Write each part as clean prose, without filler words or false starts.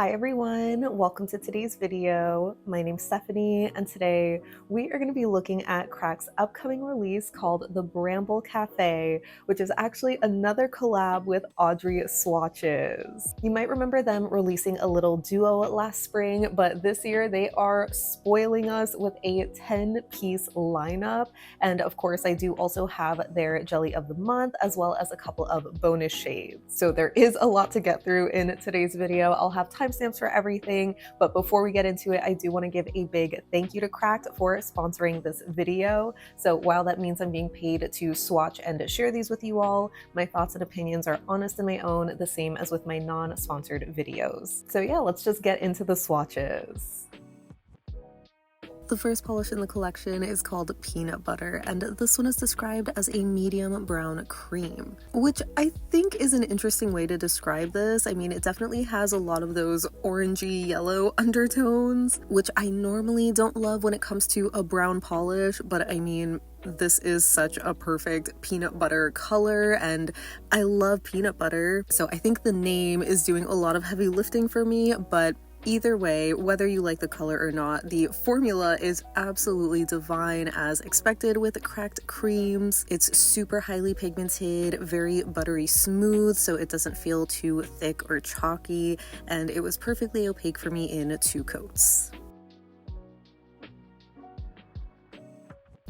Hi everyone, welcome to today's video. My name's Stephanie and today we are going to be looking at Crack's upcoming release called the Bramble Café, which is actually another collab with Audrey Swatches. You might remember them releasing a little duo last spring, but this year they are spoiling us with a 10-piece lineup. And of course I do also have their Jelly of the Month as well as a couple of bonus shades. So there is a lot to get through in today's video. I'll have timestamps for everything, but before we get into it, I do want to give a big thank you to Cracked for sponsoring this video. So while that means I'm being paid to swatch and share these with you all, my thoughts and opinions are honest and my own, the same as with my non-sponsored videos. So yeah, let's just get into the swatches. The first polish in the collection is called Peanut Butter, and this one is described as a medium brown cream, which I think is an interesting way to describe this. I mean, it definitely has a lot of those orangey yellow undertones, which I normally don't love when it comes to a brown polish, but I mean, this is such a perfect peanut butter color and I love peanut butter, so I think the name is doing a lot of heavy lifting for me, but either way, whether you like the color or not, the formula is absolutely divine as expected with cracked creams. It's super highly pigmented, very buttery smooth, so it doesn't feel too thick or chalky, and it was perfectly opaque for me in 2 coats.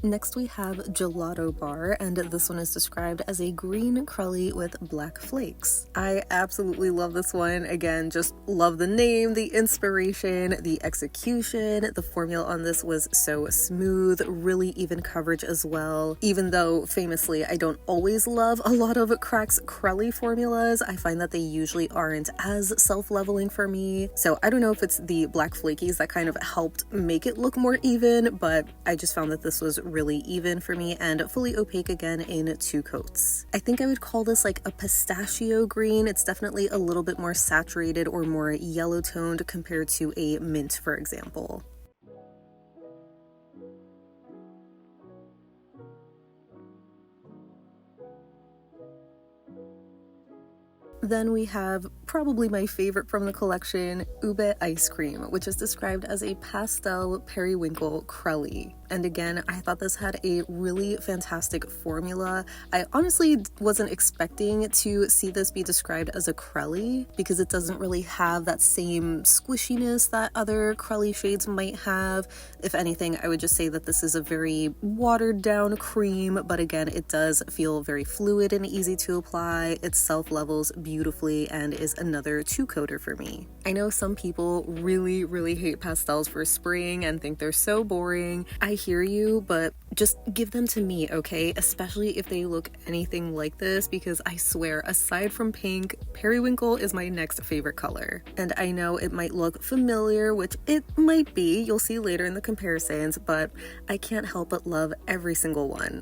Next we have Gelato Bar, and this one is described as a green crully with black flakes. I absolutely love this one. Again, just love the name, the inspiration, the execution. The formula on this was so smooth, really even coverage as well. Even though famously I don't always love a lot of Crack's crully formulas, I find that they usually aren't as self-leveling for me. So I don't know if it's the black flakies that kind of helped make it look more even, but I just found that this was really even for me and fully opaque again in 2 coats. I think I would call this like a pistachio green. It's definitely a little bit more saturated or more yellow toned compared to a mint, for example. Then we have probably my favorite from the collection, Ube Ice Cream, which is described as a pastel periwinkle crully. And again, I thought this had a really fantastic formula. I honestly wasn't expecting to see this be described as a crully because it doesn't really have that same squishiness that other crully shades might have. If anything, I would just say that this is a very watered down cream, but again, it does feel very fluid and easy to apply. It self-levels beautifully and is another 2-coater for me. I know some people really hate pastels for spring and think they're so boring. I hear you, but just give them to me, okay? Especially if they look anything like this, because I swear, aside from pink, periwinkle is my next favorite color. And I know it might look familiar, which it might be, you'll see later in the comparisons, but I can't help but love every single one.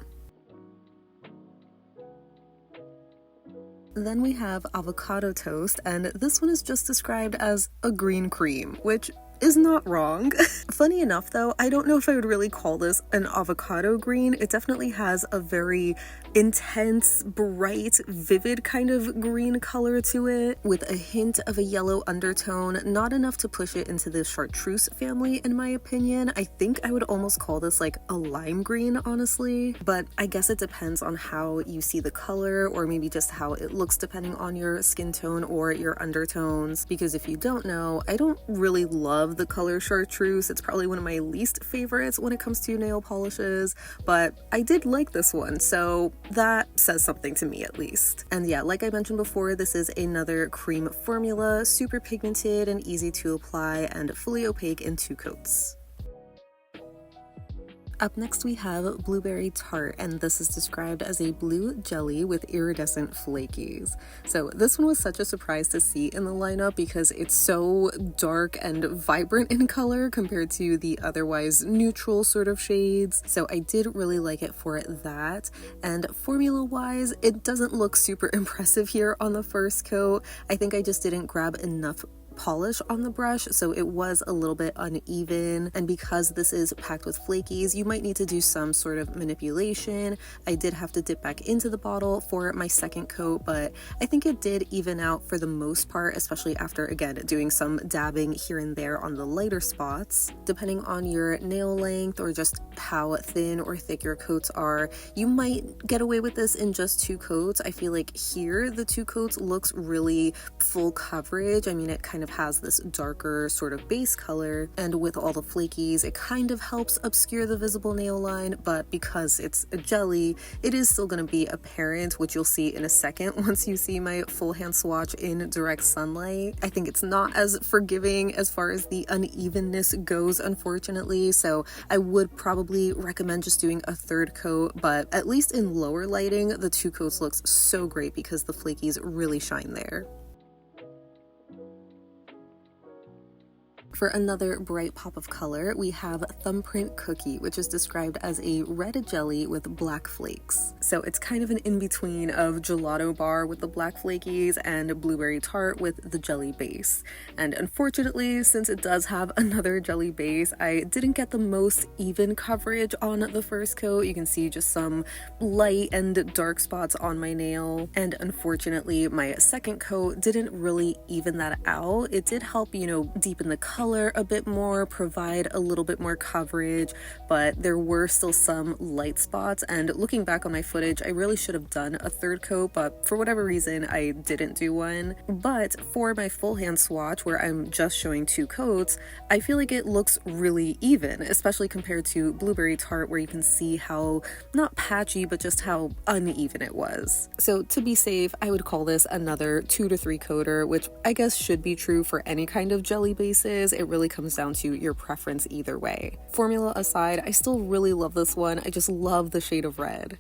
Then we have Avocado Toast, and this one is just described as a green cream, which is not wrong. Funny enough though, I don't know if I would really call this an avocado green. It definitely has a very intense, bright, vivid kind of green color to it, with a hint of a yellow undertone, not enough to push it into the chartreuse family in my opinion. I think I would almost call this like a lime green, honestly, but I guess it depends on how you see the color or maybe just how it looks depending on your skin tone or your undertones, because if you don't know, I don't really love the color chartreuse. It's probably one of my least favorites when it comes to nail polishes, but I did like this one, so that says something to me at least. And yeah, like I mentioned before, this is another cream formula, super pigmented and easy to apply and fully opaque in 2 coats. Up next we have Blueberry Tart, and this is described as a blue jelly with iridescent flakies. So this one was such a surprise to see in the lineup because it's so dark and vibrant in color compared to the otherwise neutral sort of shades. So I did really like it for that. And formula wise, it doesn't look super impressive here on the first coat. I think I just didn't grab enough polish on the brush, so it was a little bit uneven, and because this is packed with flakies, you might need to do some sort of manipulation. I did have to dip back into the bottle for my second coat, but I think it did even out for the most part, especially after, again, doing some dabbing here and there on the lighter spots. Depending on your nail length or just how thin or thick your coats are, you might get away with this in just 2 coats. I feel like here the 2 coats looks really full coverage. I mean, it kind of has this darker sort of base color, and with all the flakies, it kind of helps obscure the visible nail line, but because it's a jelly, it is still going to be apparent, which you'll see in a second once you see my full hand swatch in direct sunlight. I think it's not as forgiving as far as the unevenness goes, unfortunately, so I would probably recommend just doing a 3rd coat, but at least in lower lighting, the 2 coats looks so great because the flakies really shine there. For another bright pop of color, we have Thumbprint Cookie, which is described as a red jelly with black flakes. So it's kind of an in-between of Gelato Bar with the black flakies and Blueberry Tart with the jelly base. And unfortunately, since it does have another jelly base, I didn't get the most even coverage on the first coat. You can see just some light and dark spots on my nail. And unfortunately, my second coat didn't really even that out. It did help, deepen the color a bit more, provide a little bit more coverage, but there were still some light spots, and looking back on my footage, I really should have done a 3rd coat, but for whatever reason I didn't do one. But for my full hand swatch, where I'm just showing 2 coats, I feel like it looks really even, especially compared to Blueberry Tart, where you can see how not patchy but just how uneven it was. So to be safe, I would call this another 2 to 3 coater, which I guess should be true for any kind of jelly bases. It really comes down to your preference either way. Formula aside, I still really love this one. I just love the shade of red.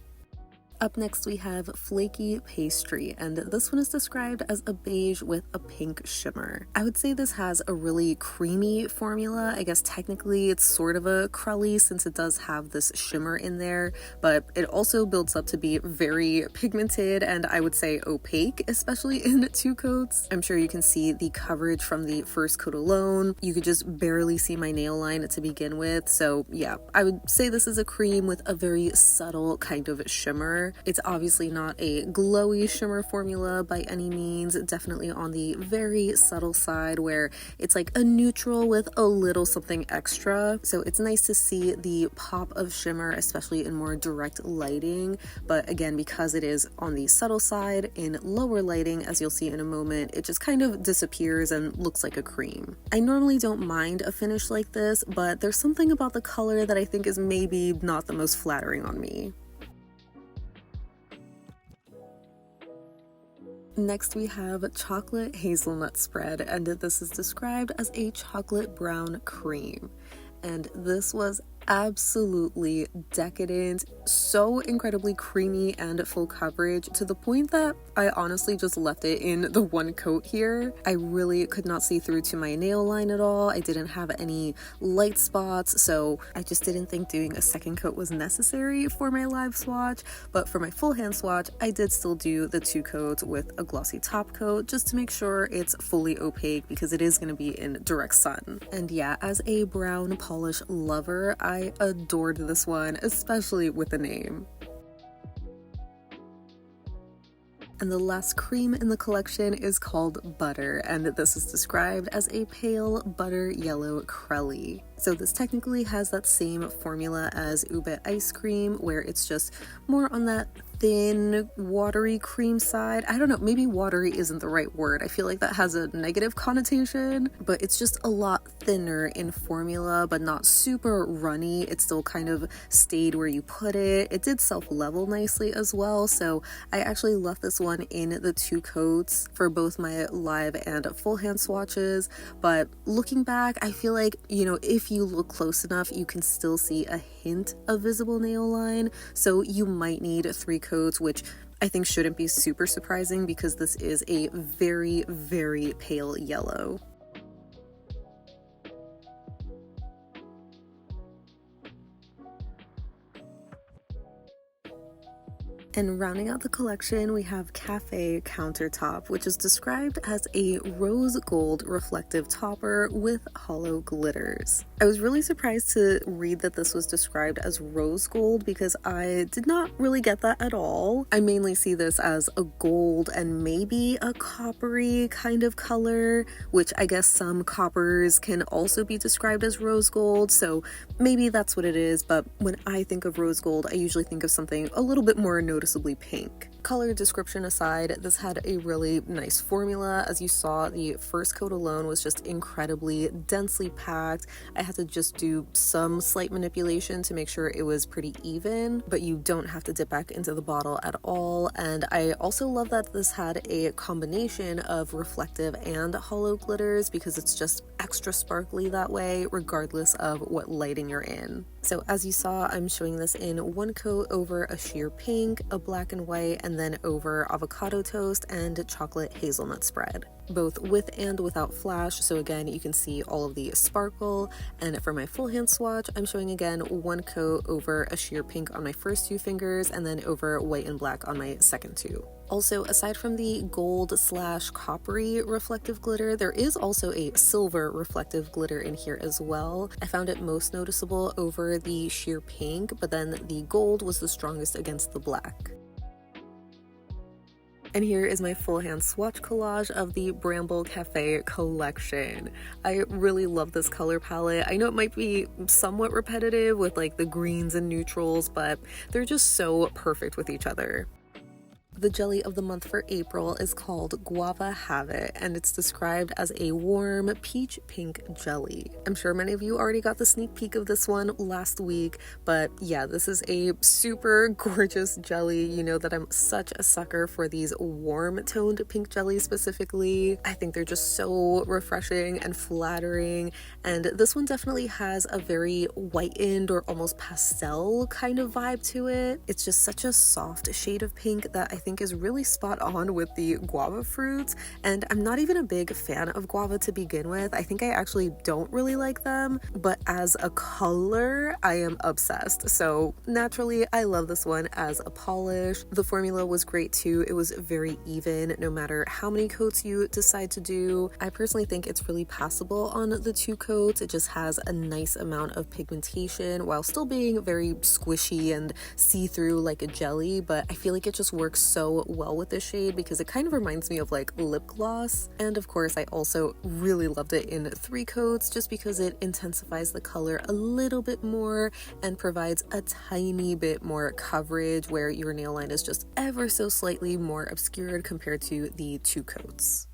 Up next we have Flaky Pastry, and this one is described as a beige with a pink shimmer. I would say this has a really creamy formula. I guess technically it's sort of a crully since it does have this shimmer in there, but it also builds up to be very pigmented and I would say opaque, especially in 2 coats. I'm sure you can see the coverage from the first coat alone. You could just barely see my nail line to begin with, so yeah, I would say this is a cream with a very subtle kind of shimmer. It's obviously not a glowy shimmer formula by any means, definitely on the very subtle side where it's like a neutral with a little something extra. So it's nice to see the pop of shimmer, especially in more direct lighting. But again, because it is on the subtle side, in lower lighting, as you'll see in a moment, it just kind of disappears and looks like a cream. I normally don't mind a finish like this, but there's something about the color that I think is maybe not the most flattering on me. Next we have Chocolate Hazelnut Spread, and this is described as a chocolate brown cream. And this was absolutely decadent, so incredibly creamy and full coverage to the point that I honestly just left it in the 1 coat here. I really could not see through to my nail line at all. I didn't have any light spots, so I just didn't think doing a 2nd coat was necessary for my live swatch. But for my full hand swatch, I did still do the 2 coats with a glossy top coat just to make sure it's fully opaque because it is going to be in direct sun. And yeah, as a brown polish lover, I adored this one, especially with the name. And the last cream in the collection is called Butter, and this is described as a pale butter yellow crelly. So this technically has that same formula as Ube Ice Cream, where it's just more on that thin, watery cream side. I don't know, maybe watery isn't the right word. I feel like that has a negative connotation, but it's just a lot thinner in formula, but not super runny. It still kind of stayed where you put it. It did self-level nicely as well, so I actually left this one in the 2 coats for both my live and full hand swatches. But looking back, I feel like, if you look close enough, you can still see a hint of visible nail line, so you might need 3 coats, which I think shouldn't be super surprising because this is a very, very pale yellow. And rounding out the collection, we have Café Countertop, which is described as a rose gold reflective topper with hollow glitters. I was really surprised to read that this was described as rose gold because I did not really get that at all. I mainly see this as a gold and maybe a coppery kind of color, which I guess some coppers can also be described as rose gold, so maybe that's what it is, but when I think of rose gold, I usually think of something a little bit more noticeably pink. Color description aside, this had a really nice formula. As you saw, the first coat alone was just incredibly densely packed. I had to just do some slight manipulation to make sure it was pretty even, but you don't have to dip back into the bottle at all. And I also love that this had a combination of reflective and hollow glitters because it's just extra sparkly that way, regardless of what lighting you're in. So as you saw, I'm showing this in one coat over a sheer pink, a black and white, and then over avocado toast and chocolate hazelnut spread, both with and without flash. So again, you can see all of the sparkle. And for my full hand swatch, I'm showing again one coat over a sheer pink on my first two fingers and then over white and black on my second two. Also, aside from the gold / coppery reflective glitter, there is also a silver reflective glitter in here as well. I found it most noticeable over the sheer pink, but then the gold was the strongest against the black. And here is my full hand swatch collage of the Bramble Café collection. I really love this color palette. I know it might be somewhat repetitive with like the greens and neutrals, but they're just so perfect with each other. The jelly of the month for April is called Guava Have It, and it's described as a warm peach pink jelly. I'm sure many of you already got the sneak peek of this one last week, but yeah, this is a super gorgeous jelly. You know that I'm such a sucker for these warm toned pink jellies specifically. I think they're just so refreshing and flattering, and this one definitely has a very whitened or almost pastel kind of vibe to it. It's just such a soft shade of pink that I think is really spot on with the guava fruits, and I'm not even a big fan of guava to begin with. I think I actually don't really like them, but as a color, I am obsessed. So naturally, I love this one as a polish. The formula was great too. It was very even no matter how many coats you decide to do. I personally think it's really passable on the two coats. It just has a nice amount of pigmentation while still being very squishy and see-through like a jelly, but I feel like it just works so well with this shade because it kind of reminds me of like lip gloss. And of course, I also really loved it in 3 coats just because it intensifies the color a little bit more and provides a tiny bit more coverage where your nail line is just ever so slightly more obscured compared to the 2 coats.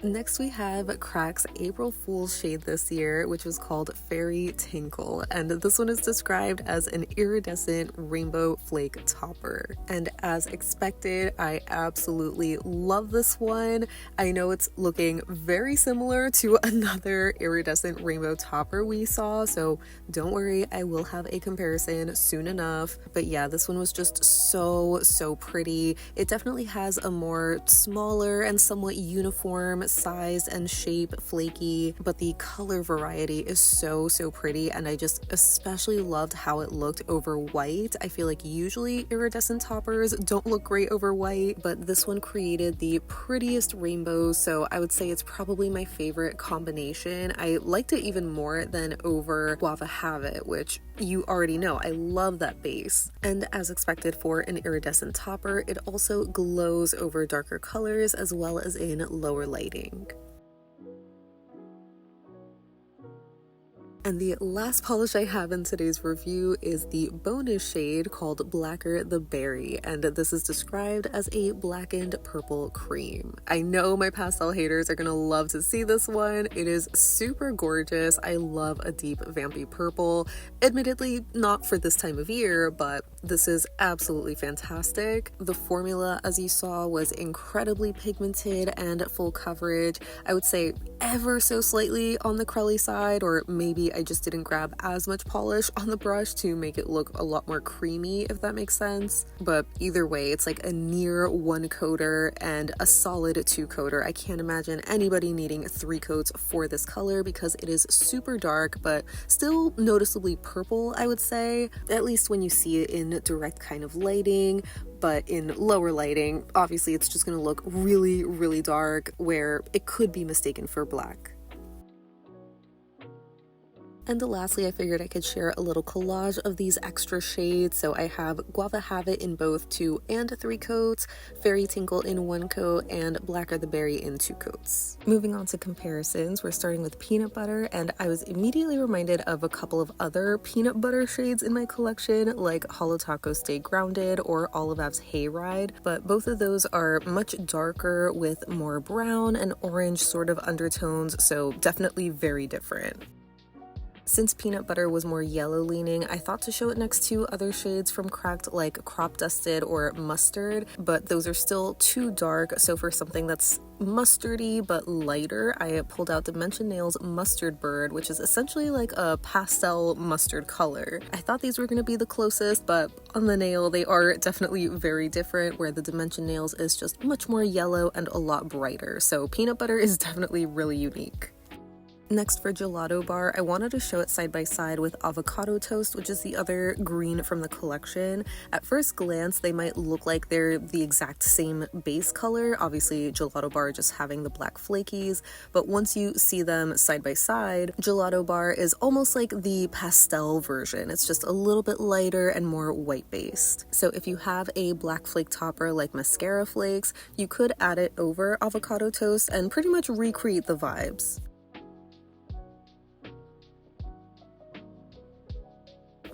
Next we have Crack's April Fool's shade this year, which was called Fairy Tinkle, and this one is described as an iridescent rainbow flake topper. And as expected, I absolutely love this one. I know it's looking very similar to another iridescent rainbow topper we saw, so don't worry, I will have a comparison soon enough. But yeah, this one was just so pretty. It definitely has a more smaller and somewhat uniform size and shape, flaky, but the color variety is so pretty, and I just especially loved how it looked over white. I feel like usually iridescent toppers don't look great over white, but this one created the prettiest rainbows, so I would say it's probably my favorite combination. I liked it even more than over Guava Have It, which you already know I love that base. And as expected for an iridescent topper, it also glows over darker colors as well as in lower lighting. And the last polish I have in today's review is the bonus shade called Blacker the Berry, and this is described as a blackened purple cream. I know my pastel haters are gonna love to see this one. It is super gorgeous. I love a deep vampy purple. Admittedly, not for this time of year, but this is absolutely fantastic. The formula, as you saw, was incredibly pigmented and full coverage. I would say ever so slightly on the crelly side, or maybe I just didn't grab as much polish on the brush to make it look a lot more creamy, if that makes sense. But either way, it's like a near 1 coater and a solid 2 coater. I can't imagine anybody needing 3 coats for this color because it is super dark, but still noticeably purple, I would say, at least when you see it in direct kind of lighting. But in lower lighting, obviously it's just going to look really, really dark where it could be mistaken for black. And lastly, I figured I could share a little collage of these extra shades. So I have Guava Have It in both 2 and 3 coats, Fairy Tinkle in 1 coat, and Blacker the Berry in 2 coats. Moving on to comparisons, we're starting with peanut butter, and I was immediately reminded of a couple of other peanut butter shades in my collection, like Holo Taco Stay Grounded or Olive Ave's Hayride, but both of those are much darker with more brown and orange sort of undertones, so definitely very different. Since peanut butter was more yellow leaning, I thought to show it next to other shades from Cracked like Crop Dusted or Mustard, but those are still too dark, so for something that's mustardy but lighter, I pulled out Dimension Nails Mustard Bird, which is essentially like a pastel mustard color. I thought these were going to be the closest, but on the nail they are definitely very different, where the Dimension Nails is just much more yellow and a lot brighter, so peanut butter is definitely really unique. Next, for Gelato Bar, I wanted to show it side by side with Avocado Toast, which is the other green from the collection. At first glance, they might look like they're the exact same base color, obviously Gelato Bar just having the black flakies, but once you see them side by side, Gelato Bar is almost like the pastel version. It's just a little bit lighter and more white based. So if you have a black flake topper like mascara flakes, you could add it over Avocado Toast and pretty much recreate the vibes.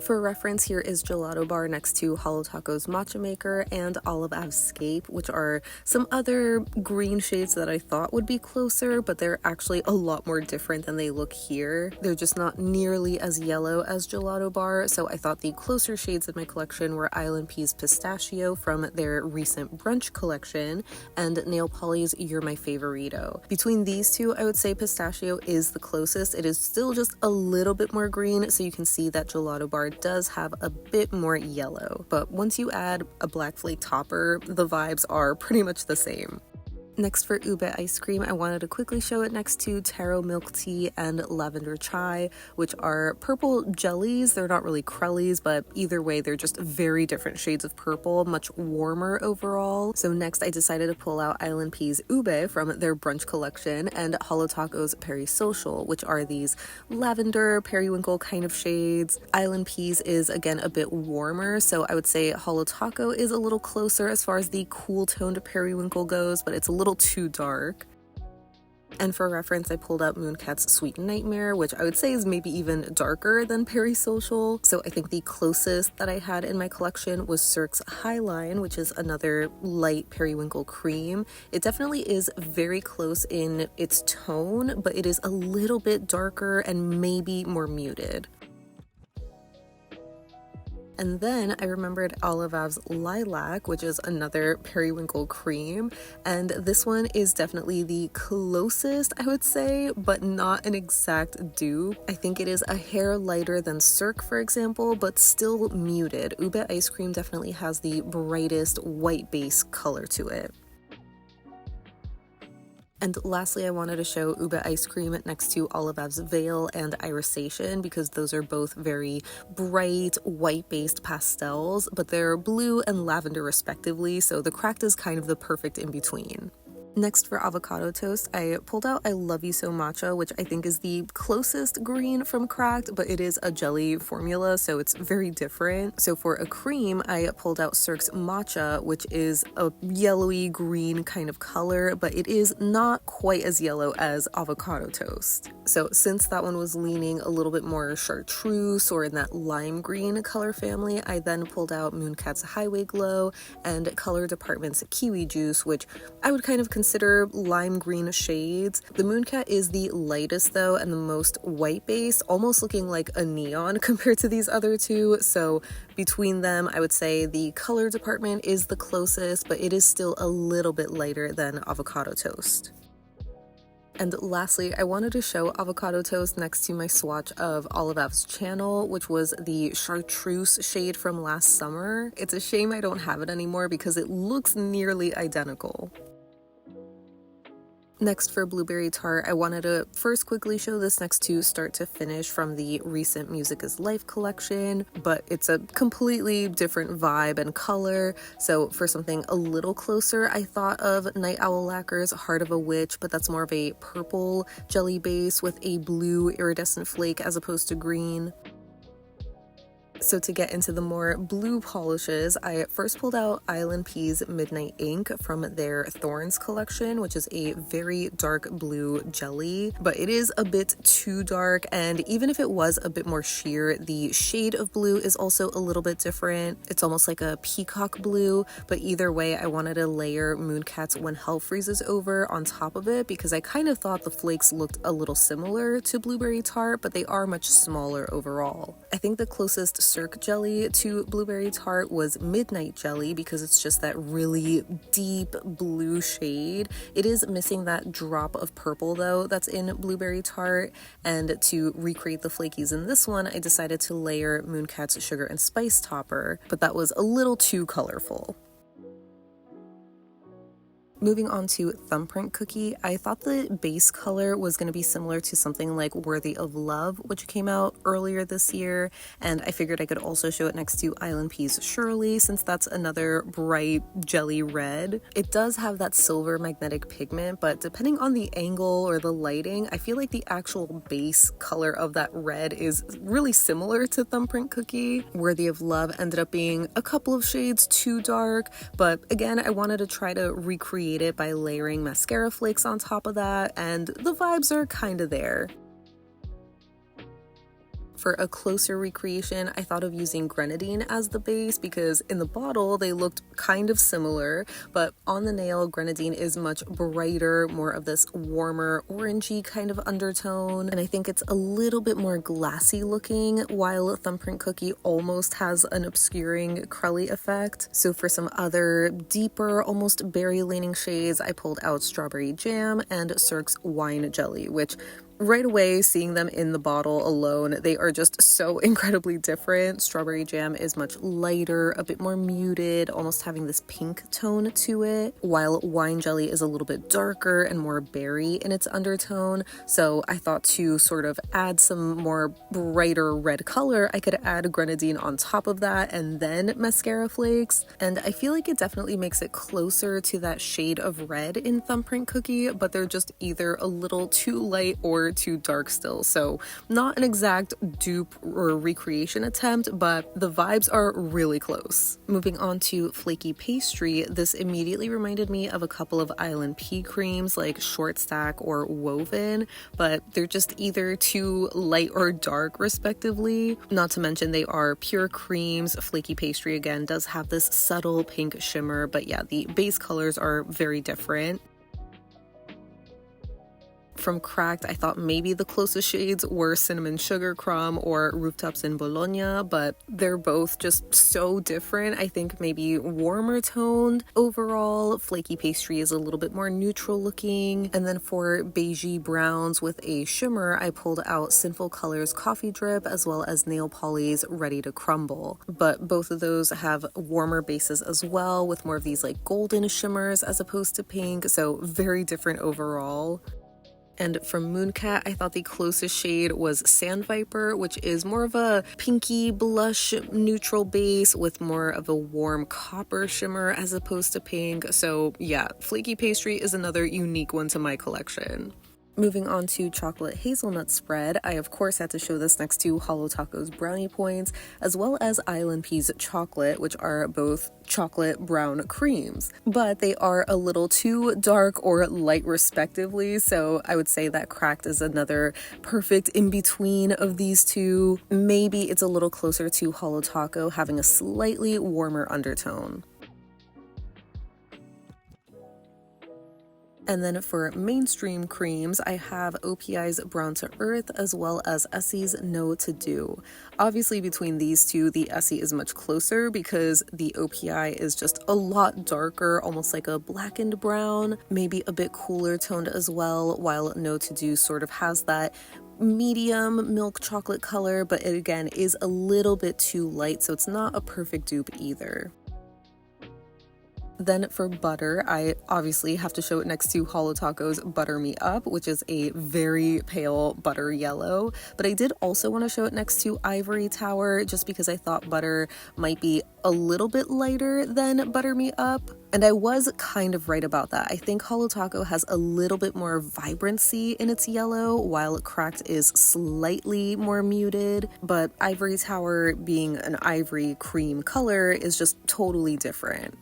For reference, here is Gelato Bar next to Holo Taco's Matcha Maker and Olive Ave's Scape, which are some other green shades that I thought would be closer, but they're actually a lot more different than they look here. They're just not nearly as yellow as Gelato Bar, so I thought the closer shades in my collection were ILNP's Pistachio from their recent brunch collection and Nailpollies You're My Fav-urrito. Between these two, I would say Pistachio is the closest. It is still just a little bit more green, so you can see that Gelato Bar does have a bit more yellow, but once you add a black flake topper, the vibes are pretty much the same. Next, for Ube Ice Cream, I wanted to quickly show it next to Taro Milk Tea and Lavender Chai, which are purple jellies. They're not really crellies, but either way, they're just very different shades of purple, much warmer overall. So next, I decided to pull out ILNP's Ube from their brunch collection and Holo Taco's PeriSocial, which are these lavender, periwinkle kind of shades. ILNP's is, again, a bit warmer, so I would say Holo Taco is a little closer as far as the cool-toned periwinkle goes, but it's a little too dark. And for reference, I pulled out Mooncat's Sweet Nightmare, which I would say is maybe even darker than PeriSocial. So I think the closest that I had in my collection was Cirque's Highline, which is another light periwinkle cream. It definitely is very close in its tone, but it is a little bit darker and maybe more muted. And then I remembered Olive Ave's Lilac, which is another periwinkle cream, and this one is definitely the closest, I would say, but not an exact dupe. I think it is a hair lighter than Cirque, for example, but still muted. Ube Ice Cream definitely has the brightest white base color to it. And lastly, I wanted to show Ube Ice Cream next to Olive Ave's Veil and Irisation, because those are both very bright, white-based pastels, but they're blue and lavender respectively, so the Cracked is kind of the perfect in-between. Next, for Avocado Toast, I pulled out I Love You So Matcha, which I think is the closest green from Cracked, but it is a jelly formula, so it's very different. So for a cream, I pulled out Cirque's Matcha, which is a yellowy green kind of color, but it is not quite as yellow as Avocado Toast. So since that one was leaning a little bit more chartreuse or in that lime green color family, I then pulled out Mooncat's Highway Glow and Color Department's Kiwi Juice, which I would kind of consider lime green shades. The Mooncat is the lightest though and the most white based, almost looking like a neon compared to these other two. So between them, I would say the Color Department is the closest, but it is still a little bit lighter than Avocado Toast. And lastly, I wanted to show Avocado Toast next to my swatch of Olive F's channel, which was the chartreuse shade from last summer. It's a shame I don't have it anymore because it looks nearly identical. Next for Blueberry Tart, I wanted to first quickly show this next to Start to Finish from the recent Music is Life collection, but it's a completely different vibe and color. So for something a little closer, I thought of Night Owl Lacquer's Heart of a Witch, but that's more of a purple jelly base with a blue iridescent flake as opposed to green. So to get into the more blue polishes, I first pulled out ILNP's Midnight Ink from their Thorns collection, which is a very dark blue jelly, but it is a bit too dark, and even if it was a bit more sheer, the shade of blue is also a little bit different. It's almost like a peacock blue, but either way, I wanted to layer Mooncat's When Hell Freezes Over on top of it because I kind of thought the flakes looked a little similar to Blueberry Tart, but they are much smaller overall. I think the closest Cirque jelly to Blueberry Tart was Midnight Jelly because it's just that really deep blue shade. It is missing that drop of purple though that's in Blueberry Tart, and to recreate the flakies in this one, I decided to layer Mooncat's Sugar and Spice topper, but that was a little too colorful. Moving on to Thumbprint Cookie, I thought the base color was going to be similar to something like Worthy of Love, which came out earlier this year, and I figured I could also show it next to ILNP's Shirley, since that's another bright jelly red. It does have that silver magnetic pigment, but depending on the angle or the lighting, I feel like the actual base color of that red is really similar to Thumbprint Cookie. Worthy of Love ended up being a couple of shades too dark, but again, I wanted to try to recreate it by layering mascara flakes on top of that, and the vibes are kind of there. For a closer recreation, I thought of using grenadine as the base because in the bottle they looked kind of similar, but on the nail, grenadine is much brighter, more of this warmer orangey kind of undertone, and I think it's a little bit more glassy looking, while Thumbprint Cookie almost has an obscuring crelly effect. So for some other deeper, almost berry-leaning shades, I pulled out Strawberry Jam and Cirque's Wine Jelly, which right away, seeing them in the bottle alone, they are just so incredibly different. Strawberry Jam is much lighter, a bit more muted, almost having this pink tone to it, while Wine Jelly is a little bit darker and more berry in its undertone. So I thought to sort of add some more brighter red color, I could add grenadine on top of that and then mascara flakes. And I feel like it definitely makes it closer to that shade of red in Thumbprint Cookie, but they're just either a little too light or too dark still. So not an exact dupe or recreation attempt, but the vibes are really close. Moving on to Flaky Pastry, this immediately reminded me of a couple of ILNP creams like Short Stack or Woven, but they're just either too light or dark respectively. Not to mention they are pure creams. Flaky Pastry again does have this subtle pink shimmer, but yeah, the base colors are very different. From Cracked, I thought maybe the closest shades were Cinnamon Sugar Crumb or Rooftops in Bologna, but they're both just so different. I think maybe warmer toned overall. Flaky Pastry is a little bit more neutral looking. And then for beigey browns with a shimmer, I pulled out Sinful Colors Coffee Drip as well as Nailpollies Ready to Crumble. But both of those have warmer bases as well, with more of these like golden shimmers as opposed to pink, so very different overall. And from Mooncat, I thought the closest shade was Sand Viper, which is more of a pinky blush neutral base with more of a warm copper shimmer as opposed to pink. So yeah, Flaky Pastry is another unique one to my collection. Moving on to Chocolate Hazelnut Spread, I of course had to show this next to Hollow Taco's Brownie Points, as well as ILNP's Chocolate, which are both chocolate brown creams. But they are a little too dark or light respectively, so I would say that Cracked is another perfect in-between of these two. Maybe it's a little closer to Hollow Taco, having a slightly warmer undertone. And then for mainstream creams, I have OPI's Brown to Earth as well as Essie's Know to Do. Obviously between these two, the Essie is much closer because the OPI is just a lot darker, almost like a blackened brown, maybe a bit cooler toned as well, while Know to Do sort of has that medium milk chocolate color, but it again is a little bit too light, so it's not a perfect dupe either. Then for butter, I obviously have to show it next to Holo Taco's Butter Me Up, which is a very pale butter yellow. But I did also want to show it next to Ivory Tower just because I thought butter might be a little bit lighter than Butter Me Up. And I was kind of right about that. I think Holo Taco has a little bit more vibrancy in its yellow, while Cracked is slightly more muted. But Ivory Tower, being an ivory cream color, is just totally different.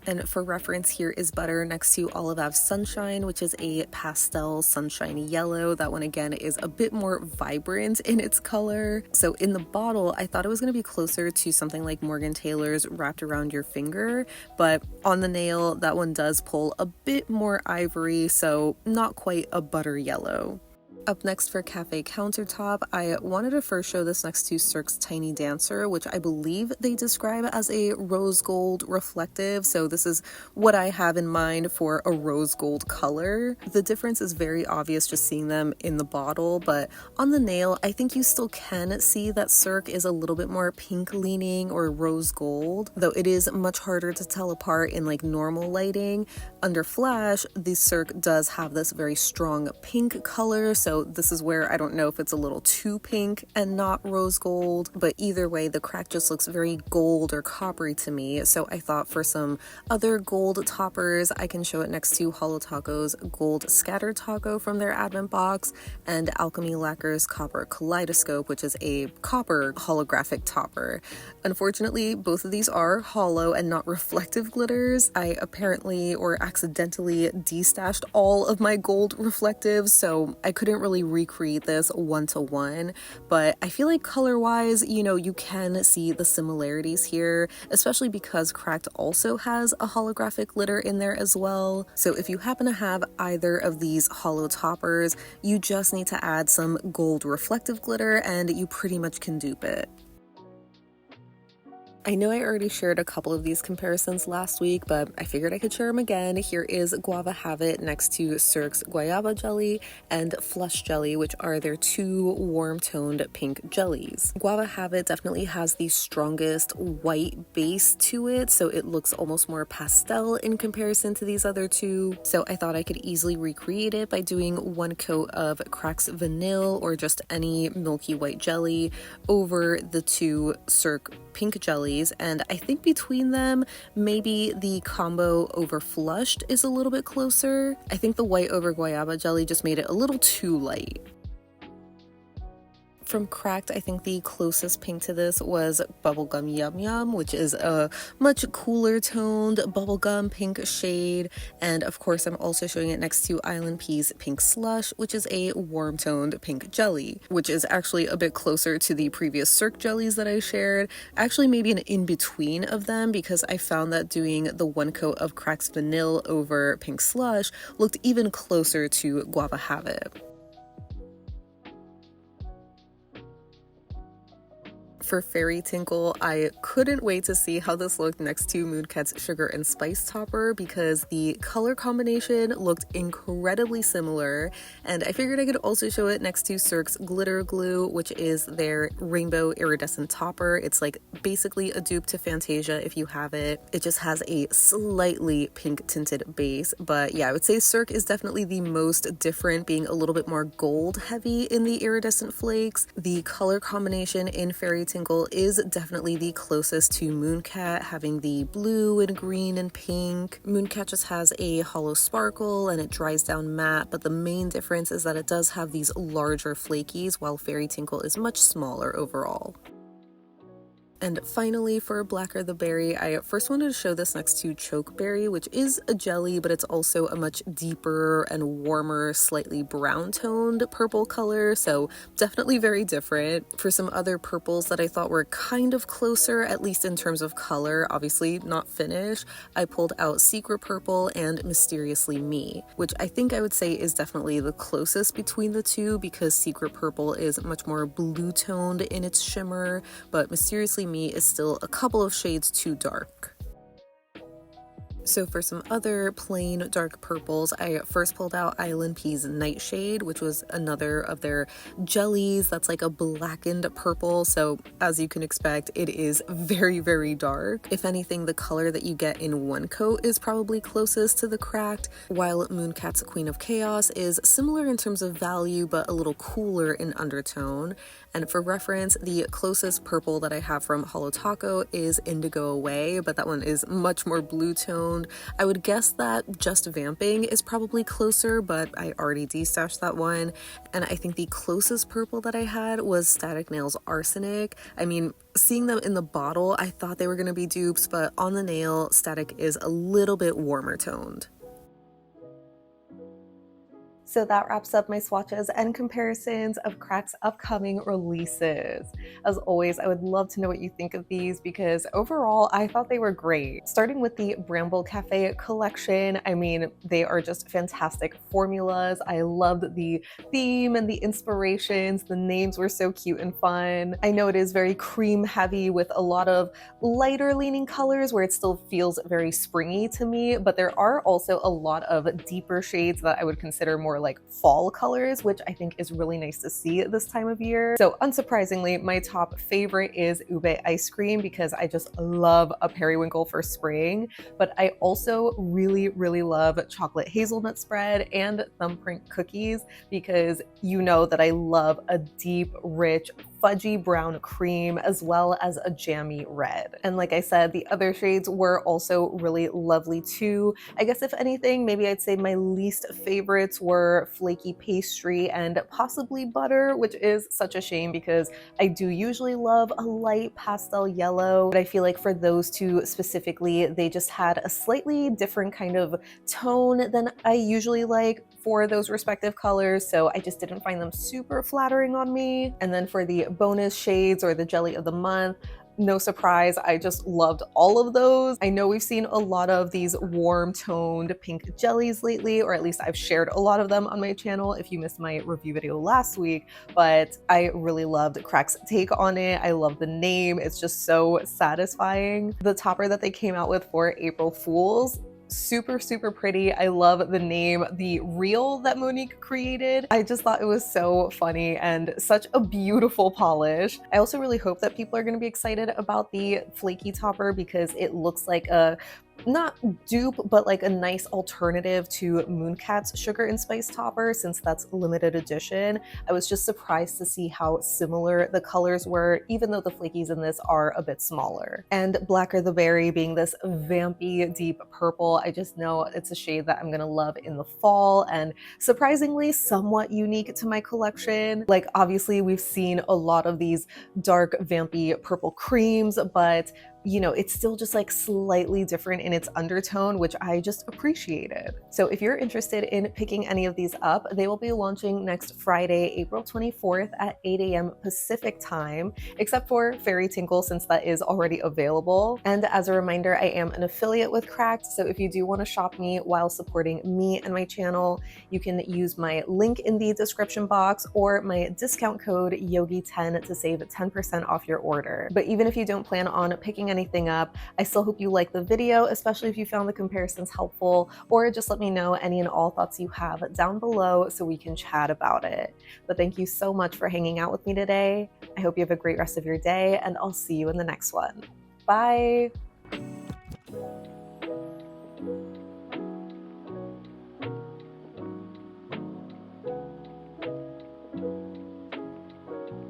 And for reference, here is butter next to Olive Sunshine, which is a pastel sunshine yellow. That one again is a bit more vibrant in its color. So in the bottle, I thought it was going to be closer to something like Morgan Taylor's Wrapped Around Your Finger, but on the nail, that one does pull a bit more ivory, so not quite a butter yellow. Up next for Café Countertop, I wanted to first show this next to Cirque's Tiny Dancer, which I believe they describe as a rose gold reflective, so this is what I have in mind for a rose gold color. The difference is very obvious just seeing them in the bottle, but on the nail, I think you still can see that Cirque is a little bit more pink leaning or rose gold, though it is much harder to tell apart in like normal lighting. Under flash, the Cirque does have this very strong pink color, so this is where I don't know if it's a little too pink and not rose gold, but either way, the crack just looks very gold or coppery to me. So I thought for some other gold toppers, I can show it next to Holo Taco's Gold Scatter Taco from their advent box and Alchemy Lacquer's Copper Kaleidoscope, which is a copper holographic topper. Unfortunately, both of these are hollow and not reflective glitters. I apparently or accidentally destashed all of my gold reflectives, so I couldn't really recreate this one-to-one, but I feel like color-wise, you know, you can see the similarities here, especially because Cracked also has a holographic glitter in there as well. So if you happen to have either of these hollow toppers, you just need to add some gold reflective glitter and you pretty much can dupe it. I know I already shared a couple of these comparisons last week, but I figured I could share them again. Here is Guava Have It next to Cirque's Guayaba Jelly and Flush Jelly, which are their two warm-toned pink jellies. Guava Have It definitely has the strongest white base to it, so it looks almost more pastel in comparison to these other two. So I thought I could easily recreate it by doing one coat of Crack's Vanille or just any milky white jelly over the two Cirque pink jellies, and I think between them maybe the combo over Flushed is a little bit closer. I think the white over Guayaba jelly just made it a little too light. From Cracked, I think the closest pink to this was Bubblegum Yum Yum, which is a much cooler toned bubblegum pink shade. And of course, I'm also showing it next to ILNP's Pink Slush, which is a warm toned pink jelly, which is actually a bit closer to the previous Cirque jellies that I shared. Actually, maybe an in-between of them, because I found that doing the one coat of Crack's Vanille over Pink Slush looked even closer to Guava Have It. For Fairy Tinkle, I couldn't wait to see how this looked next to Mooncat's Sugar and Spice topper because the color combination looked incredibly similar, and I figured I could also show it next to Cirque's Glitter Glue, which is their rainbow iridescent topper. It's like basically a dupe to Fantasia if you have it. It just has a slightly pink tinted base, but yeah, I would say Cirque is definitely the most different, being a little bit more gold heavy in the iridescent flakes. The color combination in Fairy Tinkle is definitely the closest to Mooncat, having the blue and green and pink. Mooncat just has a hollow sparkle and it dries down matte, but the main difference is that it does have these larger flakies while Fairy Tinkle is much smaller overall. And finally, for Blacker the Berry, I first wanted to show this next to Chokeberry, which is a jelly, but it's also a much deeper and warmer, slightly brown-toned purple color, so definitely very different. For some other purples that I thought were kind of closer, at least in terms of color, obviously not finish, I pulled out Secret Purple and Mysteriously Me, which I think I would say is definitely the closest between the two because Secret Purple is much more blue-toned in its shimmer, but Mysteriously Me is still a couple of shades too dark. So for some other plain dark purples, I first pulled out ILNP's Nightshade, which was another of their jellies that's like a blackened purple. So as you can expect, it is very, very dark. If anything, the color that you get in one coat is probably closest to the cracked, while Mooncat's Queen of Chaos is similar in terms of value, but a little cooler in undertone. And for reference, the closest purple that I have from Holo Taco is Indigo Away, but that one is much more blue toned. I would guess that Just Vamping is probably closer, but I already destashed that one. And I think the closest purple that I had was Static Nails Arsenic. I mean, seeing them in the bottle, I thought they were going to be dupes, but on the nail, Static is a little bit warmer toned. So that wraps up my swatches and comparisons of Crack's upcoming releases. As always, I would love to know what you think of these because overall, I thought they were great. Starting with the Bramble Café collection, I mean, they are just fantastic formulas. I loved the theme and the inspirations. The names were so cute and fun. I know it is very cream heavy with a lot of lighter leaning colors where it still feels very springy to me, but there are also a lot of deeper shades that I would consider more like fall colors, which I think is really nice to see this time of year. So unsurprisingly, my top favorite is Ube Ice Cream because I just love a periwinkle for spring, but I also really, really love chocolate hazelnut spread and thumbprint cookies because you know that I love a deep, rich, fudgy brown cream as well as a jammy red. And like I said, the other shades were also really lovely too. I guess if anything, maybe I'd say my least favorites were Flaky Pastry and possibly Butter, which is such a shame because I do usually love a light pastel yellow, but I feel like for those two specifically, they just had a slightly different kind of tone than I usually like for those respective colors, so I just didn't find them super flattering on me. And then for the bonus shades or the jelly of the month, no surprise, I just loved all of those. I know we've seen a lot of these warm toned pink jellies lately, or at least I've shared a lot of them on my channel if you missed my review video last week, but I really loved Crack's take on it. I love the name. It's just so satisfying. The topper that they came out with for April Fools, super, super pretty. I love the name, the reel that Monique created. I just thought it was so funny and such a beautiful polish. I also really hope that people are going to be excited about the flaky topper because it looks like a not dupe, but like a nice alternative to Mooncat's Sugar and Spice topper since that's limited edition. I was just surprised to see how similar the colors were, even though the flakies in this are a bit smaller. And Blacker the Berry being this vampy deep purple, I just know it's a shade that I'm gonna love in the fall and surprisingly somewhat unique to my collection. Like obviously we've seen a lot of these dark vampy purple creams, but you know, it's still just like slightly different in its undertone, which I just appreciated. So if you're interested in picking any of these up, they will be launching next Friday, April 24th at 8 a.m. Pacific time, except for Fairy Tinkle since that is already available. And as a reminder, I am an affiliate with Cracked, so if you do want to shop me while supporting me and my channel, you can use my link in the description box or my discount code YOGI10 to save 10% off your order. But even if you don't plan on picking anything up, I still hope you like the video, especially if you found the comparisons helpful, or just let me know any and all thoughts you have down below so we can chat about it. But thank you so much for hanging out with me today. I hope you have a great rest of your day, and I'll see you in the next one. Bye!